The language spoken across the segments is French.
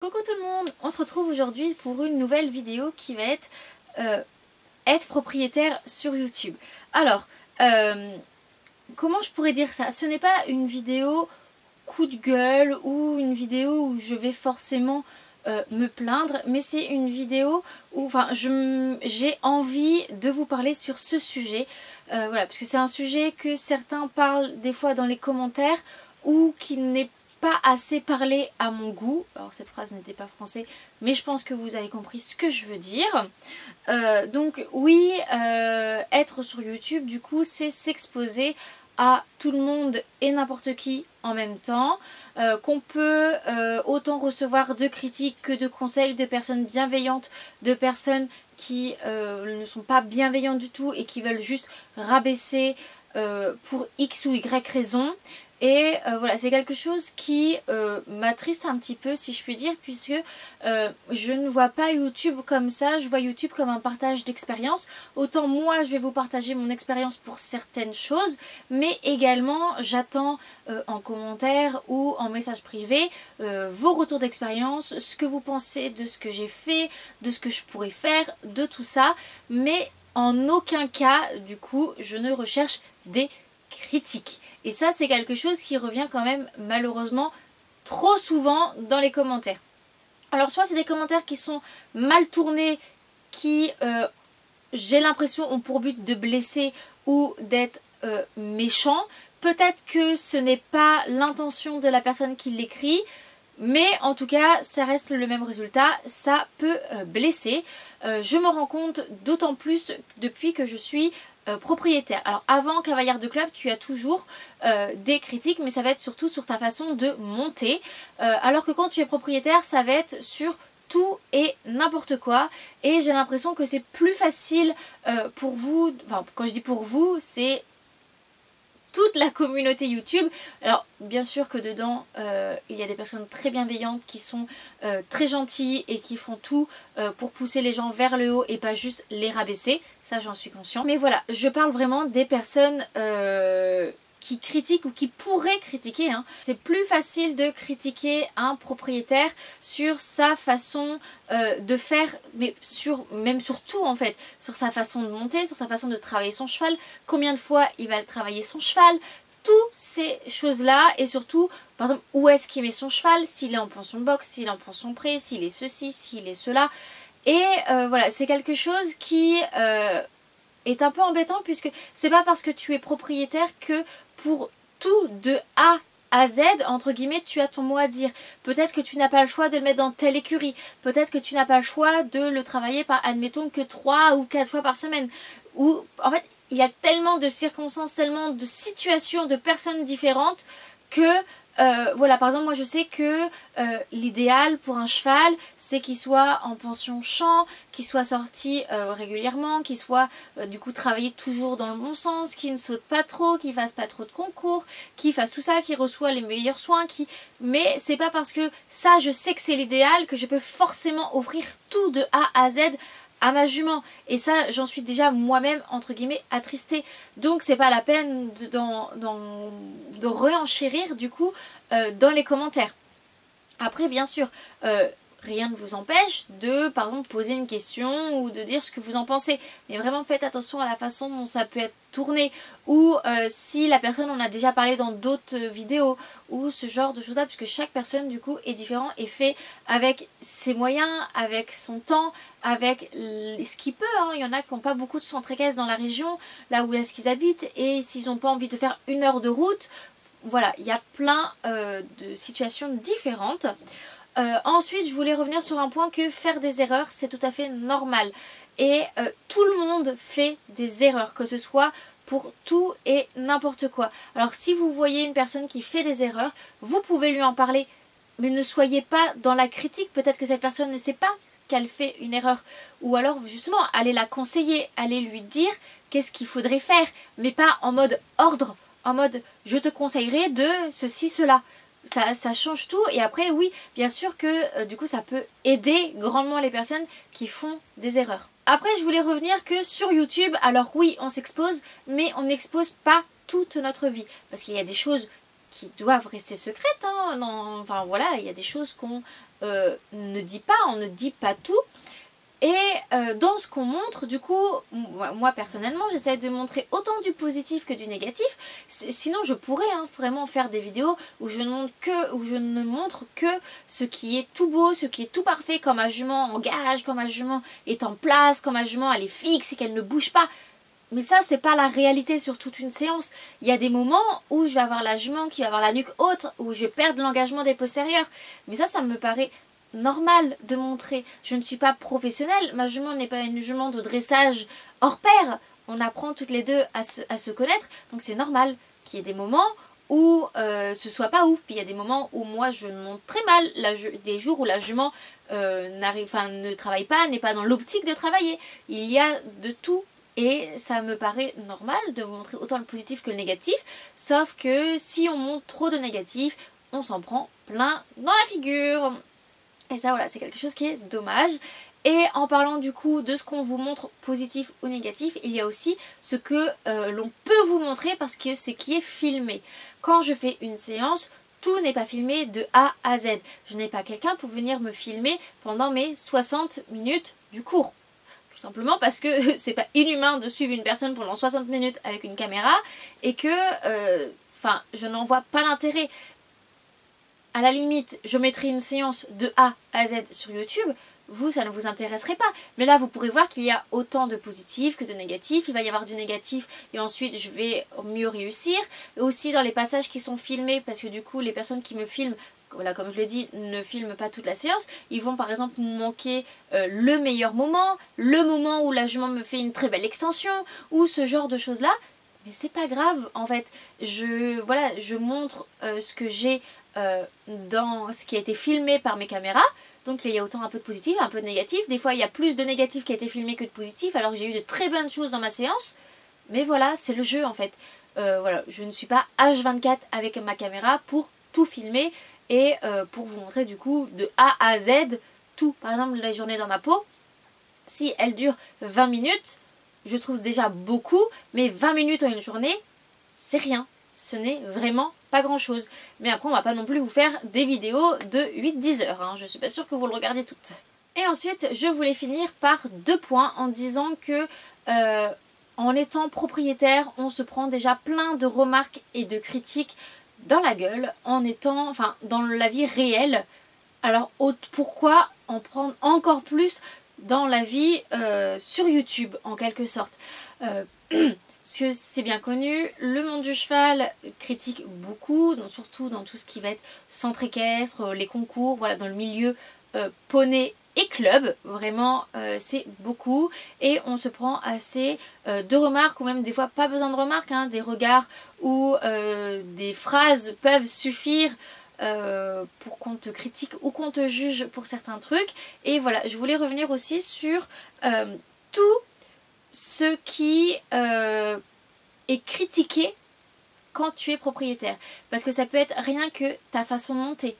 Coucou tout le monde, on se retrouve aujourd'hui pour une nouvelle vidéo qui va être propriétaire sur YouTube. Alors, comment je pourrais dire ça? Ce n'est pas une vidéo coup de gueule ou une vidéo où je vais forcément me plaindre, mais c'est une vidéo où j'ai envie de vous parler sur ce sujet. Voilà, parce que c'est un sujet que certains parlent des fois dans les commentaires ou qui n'est pas assez parlé à mon goût. Alors cette phrase n'était pas français, mais je pense que vous avez compris ce que je veux dire. Donc oui, être sur YouTube, du coup, c'est s'exposer à tout le monde et n'importe qui en même temps, qu'on peut autant recevoir de critiques que de conseils, de personnes bienveillantes, de personnes qui ne sont pas bienveillantes du tout et qui veulent juste rabaisser pour X ou Y raison. Et voilà, c'est quelque chose qui m'attriste un petit peu, si je puis dire, puisque je ne vois pas YouTube comme ça, je vois YouTube comme un partage d'expérience. Autant moi, je vais vous partager mon expérience pour certaines choses, mais également j'attends en commentaire ou en message privé vos retours d'expérience, ce que vous pensez de ce que j'ai fait, de ce que je pourrais faire, de tout ça. Mais en aucun cas, du coup, je ne recherche des critiques. Et ça, c'est quelque chose qui revient quand même malheureusement trop souvent dans les commentaires. Alors soit c'est des commentaires qui sont mal tournés, qui j'ai l'impression ont pour but de blesser ou d'être méchants. Peut-être que ce n'est pas l'intention de la personne qui l'écrit, mais en tout cas ça reste le même résultat, ça peut blesser. Je me rends compte d'autant plus depuis que je suis propriétaire. Alors avant Cavalière de Club, tu as toujours des critiques, mais ça va être surtout sur ta façon de monter, alors que quand tu es propriétaire, ça va être sur tout et n'importe quoi. Et j'ai l'impression que c'est plus facile pour vous, enfin quand je dis pour vous, c'est toute la communauté YouTube. Alors bien sûr que dedans il y a des personnes très bienveillantes qui sont très gentilles et qui font tout pour pousser les gens vers le haut et pas juste les rabaisser, ça j'en suis consciente. Mais voilà, je parle vraiment des personnes qui critiquent ou qui pourraient critiquer, hein. C'est plus facile de critiquer un propriétaire sur sa façon de faire, mais même sur tout en fait, sur sa façon de monter, sur sa façon de travailler son cheval, combien de fois il va travailler son cheval, toutes ces choses là, et surtout par exemple où est-ce qu'il met son cheval, s'il est en pension box, s'il est en pension pré, s'il est ceci, s'il est cela. Et voilà, c'est quelque chose qui est un peu embêtant, puisque c'est pas parce que tu es propriétaire que pour tout de A à Z, entre guillemets, tu as ton mot à dire. Peut-être que tu n'as pas le choix de le mettre dans telle écurie. Peut-être que tu n'as pas le choix de le travailler par, admettons, que 3 ou 4 fois par semaine. Ou, en fait, il y a tellement de circonstances, tellement de situations, de personnes différentes que... voilà, par exemple, moi je sais que l'idéal pour un cheval, c'est qu'il soit en pension champ, qu'il soit sorti régulièrement, qu'il soit du coup travaillé toujours dans le bon sens, qu'il ne saute pas trop, qu'il fasse pas trop de concours, qu'il fasse tout ça, qu'il reçoit les meilleurs soins, mais c'est pas parce que ça je sais que c'est l'idéal que je peux forcément offrir tout de A à Z à ma jument, et ça j'en suis déjà moi-même entre guillemets attristée, donc c'est pas la peine de renchérir du coup dans les commentaires. Après bien sûr rien ne vous empêche de par exemple poser une question ou de dire ce que vous en pensez, mais vraiment faites attention à la façon dont ça peut être tourné, ou si la personne en a déjà parlé dans d'autres vidéos ou ce genre de choses là, puisque chaque personne du coup est différent et fait avec ses moyens, avec son temps, avec ce qu'il peut, hein. Il y en a qui n'ont pas beaucoup de centres équestres dans la région là où est-ce qu'ils habitent, et s'ils n'ont pas envie de faire 1 heure de route, voilà, il y a plein de situations différentes. Ensuite, je voulais revenir sur un point, que faire des erreurs, c'est tout à fait normal. Et tout le monde fait des erreurs, que ce soit pour tout et n'importe quoi. Alors si vous voyez une personne qui fait des erreurs, vous pouvez lui en parler, mais ne soyez pas dans la critique. Peut-être que cette personne ne sait pas qu'elle fait une erreur, ou alors justement allez la conseiller, allez lui dire qu'est-ce qu'il faudrait faire, mais pas en mode ordre, en mode je te conseillerais de ceci, cela. Ça change tout, et après oui bien sûr que du coup ça peut aider grandement les personnes qui font des erreurs. Après je voulais revenir que sur YouTube, alors oui on s'expose, mais on n'expose pas toute notre vie, parce qu'il y a des choses qui doivent rester secrètes, hein, enfin voilà, il y a des choses qu'on ne dit pas, on ne dit pas tout. Et dans ce qu'on montre, du coup, moi personnellement, j'essaie de montrer autant du positif que du négatif. Sinon, je pourrais vraiment faire des vidéos où je ne montre que ce qui est tout beau, ce qui est tout parfait, comme ma jument engage, comme ma jument est en place, comme ma jument elle est fixe et qu'elle ne bouge pas. Mais ça, c'est pas la réalité sur toute une séance. Il y a des moments où je vais avoir la jument qui va avoir la nuque haute, où je vais perdre l'engagement des postérieurs. Mais ça me paraît normal de montrer. Je ne suis pas professionnelle, ma jument n'est pas une jument de dressage hors pair. On apprend toutes les deux à se connaître, donc c'est normal qu'il y ait des moments où ce soit pas ouf. Puis il y a des moments où moi je monte très mal, des jours où la jument ne travaille pas, n'est pas dans l'optique de travailler. Il y a de tout. Et ça me paraît normal de montrer autant le positif que le négatif, sauf que si on montre trop de négatif, on s'en prend plein dans la figure. Et ça voilà, c'est quelque chose qui est dommage. Et en parlant du coup de ce qu'on vous montre positif ou négatif, il y a aussi ce que l'on peut vous montrer parce que c'est qui est filmé. Quand je fais une séance, tout n'est pas filmé de A à Z. Je n'ai pas quelqu'un pour venir me filmer pendant mes 60 minutes du cours. Tout simplement parce que c'est pas inhumain de suivre une personne pendant 60 minutes avec une caméra et que je n'en vois pas l'intérêt. À la limite, je mettrai une séance de A à Z sur YouTube, vous, ça ne vous intéresserait pas. Mais là, vous pourrez voir qu'il y a autant de positifs que de négatifs. Il va y avoir du négatif et ensuite, je vais mieux réussir. Et aussi dans les passages qui sont filmés, parce que du coup, les personnes qui me filment, voilà, comme je l'ai dit, ne filment pas toute la séance. Ils vont par exemple manquer le meilleur moment, le moment où la jument me fait une très belle extension, ou ce genre de choses-là. Mais c'est pas grave, en fait. Je montre ce que j'ai dans ce qui a été filmé par mes caméras. Donc il y a autant un peu de positif, un peu de négatif. Des fois il y a plus de négatif qui a été filmé que de positif, alors que j'ai eu de très bonnes choses dans ma séance. Mais voilà, c'est le jeu en fait. Voilà, je ne suis pas H24 avec ma caméra pour tout filmer et pour vous montrer du coup de A à Z tout. Par exemple la journée dans ma peau, si elle dure 20 minutes, je trouve déjà beaucoup, mais 20 minutes en une journée, c'est rien. Ce n'est vraiment pas grand chose. Mais après on va pas non plus vous faire des vidéos de 8-10 heures, hein. Je suis pas sûre que vous le regardez toutes. Et ensuite je voulais finir par 2 points en disant que en étant propriétaire on se prend déjà plein de remarques et de critiques dans la gueule en étant, dans la vie réelle. Alors pourquoi en prendre encore plus dans la vie sur YouTube en quelque sorte. Parce que c'est bien connu, le monde du cheval critique beaucoup, surtout dans tout ce qui va être centre équestre, les concours, voilà, dans le milieu poney et club, vraiment c'est beaucoup. Et on se prend assez de remarques, ou même des fois pas besoin de remarques, hein, des regards ou des phrases peuvent suffire pour qu'on te critique ou qu'on te juge pour certains trucs. Et voilà, je voulais revenir aussi sur tout ce qui est critiqué quand tu es propriétaire. Parce que ça peut être rien que ta façon de monter.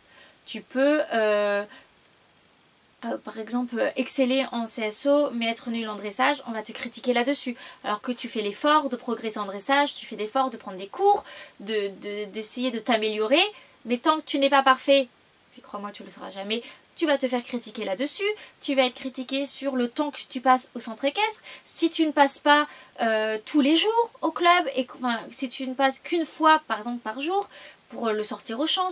Tu peux par exemple exceller en CSO mais être nul en dressage, on va te critiquer là-dessus. Alors que tu fais l'effort de progresser en dressage, tu fais l'effort de prendre des cours, d'essayer de t'améliorer. Mais tant que tu n'es pas parfait, puis crois-moi tu ne le seras jamais, tu vas te faire critiquer là-dessus, tu vas être critiqué sur le temps que tu passes au centre équestre, si tu ne passes pas tous les jours au club, et si tu ne passes qu'une fois par exemple par jour, pour le sortir au champ,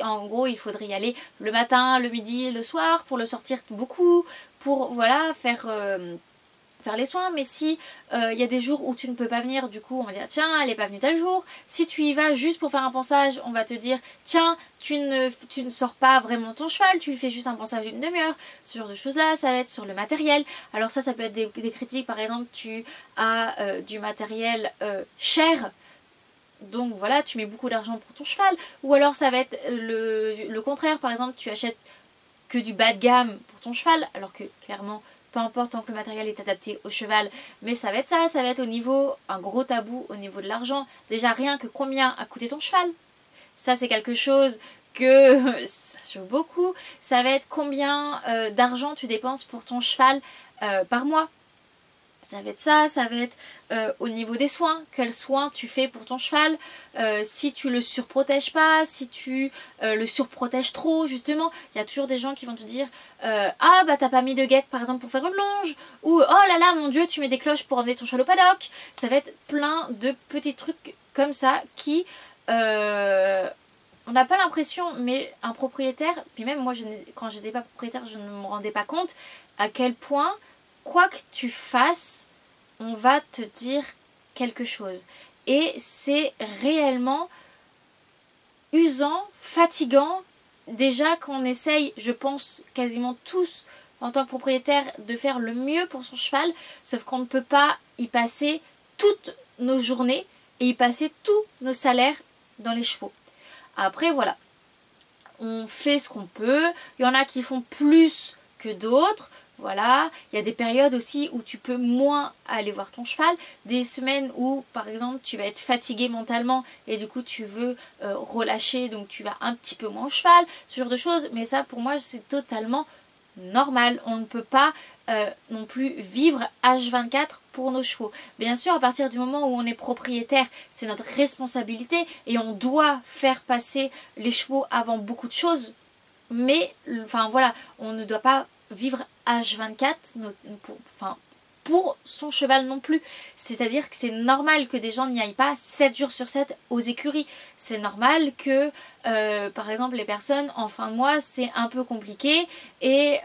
en gros il faudrait y aller le matin, le midi, le soir, pour le sortir beaucoup, pour voilà faire les soins. Mais si y a des jours où tu ne peux pas venir, du coup on va dire tiens elle n'est pas venue tel jour. Si tu y vas juste pour faire un pansage, on va te dire tiens tu ne sors pas vraiment ton cheval, tu lui fais juste un pansage d'une demi-heure. Ce genre de choses là, ça va être sur le matériel. Alors ça peut être des critiques, par exemple tu as du matériel cher, donc voilà tu mets beaucoup d'argent pour ton cheval. Ou alors ça va être le contraire, par exemple tu achètes que du bas de gamme pour ton cheval, alors que clairement peu importe tant que le matériel est adapté au cheval, mais ça va être ça va être au niveau, un gros tabou au niveau de l'argent. Déjà rien que combien a coûté ton cheval, ça c'est quelque chose que ça joue beaucoup. Ça va être combien d'argent tu dépenses pour ton cheval par mois. Ça va être ça, ça va être au niveau des soins, quels soins tu fais pour ton cheval, si tu le surprotèges pas, si tu le surprotèges trop justement. Il y a toujours des gens qui vont te dire ah bah t'as pas mis de guette par exemple pour faire une longe, ou oh là là mon dieu tu mets des cloches pour emmener ton cheval au paddock. Ça va être plein de petits trucs comme ça qui... on n'a pas l'impression, mais un propriétaire, puis même moi quand j'étais pas propriétaire je ne me rendais pas compte à quel point quoi que tu fasses, on va te dire quelque chose. Et c'est réellement usant, fatigant. Déjà qu'on essaye, je pense, quasiment tous, en tant que propriétaire, de faire le mieux pour son cheval. Sauf qu'on ne peut pas y passer toutes nos journées et y passer tous nos salaires dans les chevaux. Après, voilà. On fait ce qu'on peut. Il y en a qui font plus que d'autres. Voilà, il y a des périodes aussi où tu peux moins aller voir ton cheval, des semaines où par exemple tu vas être fatigué mentalement et du coup tu veux relâcher, donc tu vas un petit peu moins au cheval, ce genre de choses, mais ça pour moi c'est totalement normal. On ne peut pas non plus vivre H24 pour nos chevaux. Bien sûr, à partir du moment où on est propriétaire, c'est notre responsabilité et on doit faire passer les chevaux avant beaucoup de choses, mais enfin voilà, on ne doit pas vivre H24 pour son cheval non plus. C'est-à-dire que c'est normal que des gens n'y aillent pas 7 jours sur 7 aux écuries. C'est normal que, par exemple, les personnes en fin de mois, c'est un peu compliqué et,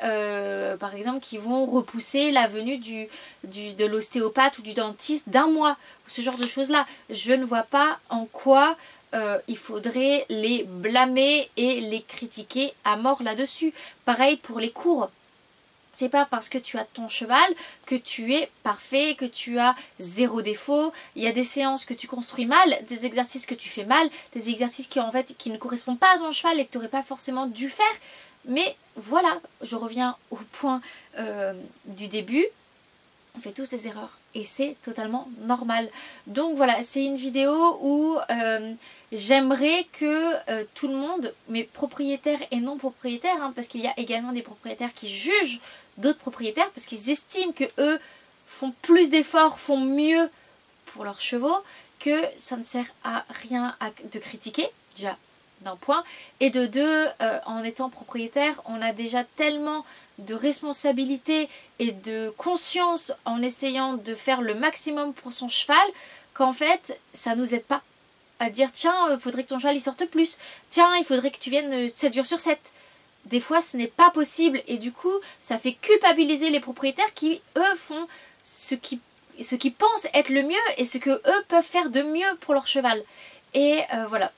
par exemple, qui vont repousser la venue de l'ostéopathe ou du dentiste d'un mois. Ce genre de choses-là. Je ne vois pas en quoi... il faudrait les blâmer et les critiquer à mort là-dessus. Pareil pour les cours. C'est pas parce que tu as ton cheval que tu es parfait, que tu as zéro défaut. Il y a des séances que tu construis mal, des exercices que tu fais mal, des exercices qui ne correspondent pas à ton cheval et que tu n'aurais pas forcément dû faire. Mais voilà, je reviens au point du début. On fait tous des erreurs et c'est totalement normal. Donc voilà, c'est une vidéo où j'aimerais que tout le monde, mes propriétaires et non propriétaires, hein, parce qu'il y a également des propriétaires qui jugent d'autres propriétaires parce qu'ils estiment que eux font plus d'efforts, font mieux pour leurs chevaux, que ça ne sert à rien de critiquer, déjà d'un point, et de deux, en étant propriétaire, on a déjà tellement de responsabilité et de conscience en essayant de faire le maximum pour son cheval qu'en fait ça nous aide pas à dire tiens il faudrait que ton cheval il sorte plus, tiens il faudrait que tu viennes 7 jours sur 7. Des fois ce n'est pas possible et du coup ça fait culpabiliser les propriétaires qui eux font ce qui pensent être le mieux et ce que eux peuvent faire de mieux pour leur cheval. Et voilà.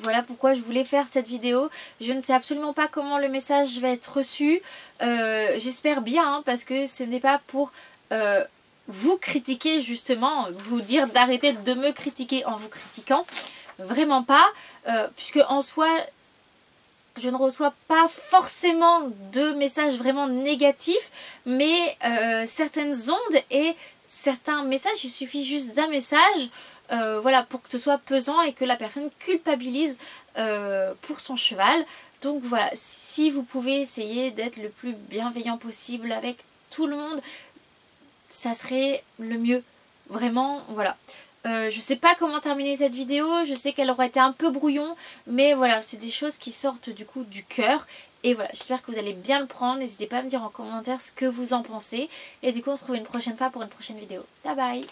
Voilà pourquoi je voulais faire cette vidéo. Je ne sais absolument pas comment le message va être reçu. J'espère bien hein, parce que ce n'est pas pour vous critiquer justement, vous dire d'arrêter de me critiquer en vous critiquant. Vraiment pas. Puisque en soi, je ne reçois pas forcément de messages vraiment négatifs. Mais certaines ondes et certains messages, il suffit juste d'un message. Voilà, pour que ce soit pesant et que la personne culpabilise pour son cheval. Donc voilà, si vous pouvez essayer d'être le plus bienveillant possible avec tout le monde, ça serait le mieux. Vraiment, voilà. Je sais pas comment terminer cette vidéo, je sais qu'elle aura été un peu brouillon, mais voilà, c'est des choses qui sortent du coup du cœur. Et voilà, j'espère que vous allez bien le prendre, n'hésitez pas à me dire en commentaire ce que vous en pensez. Et du coup, on se retrouve une prochaine fois pour une prochaine vidéo. Bye bye!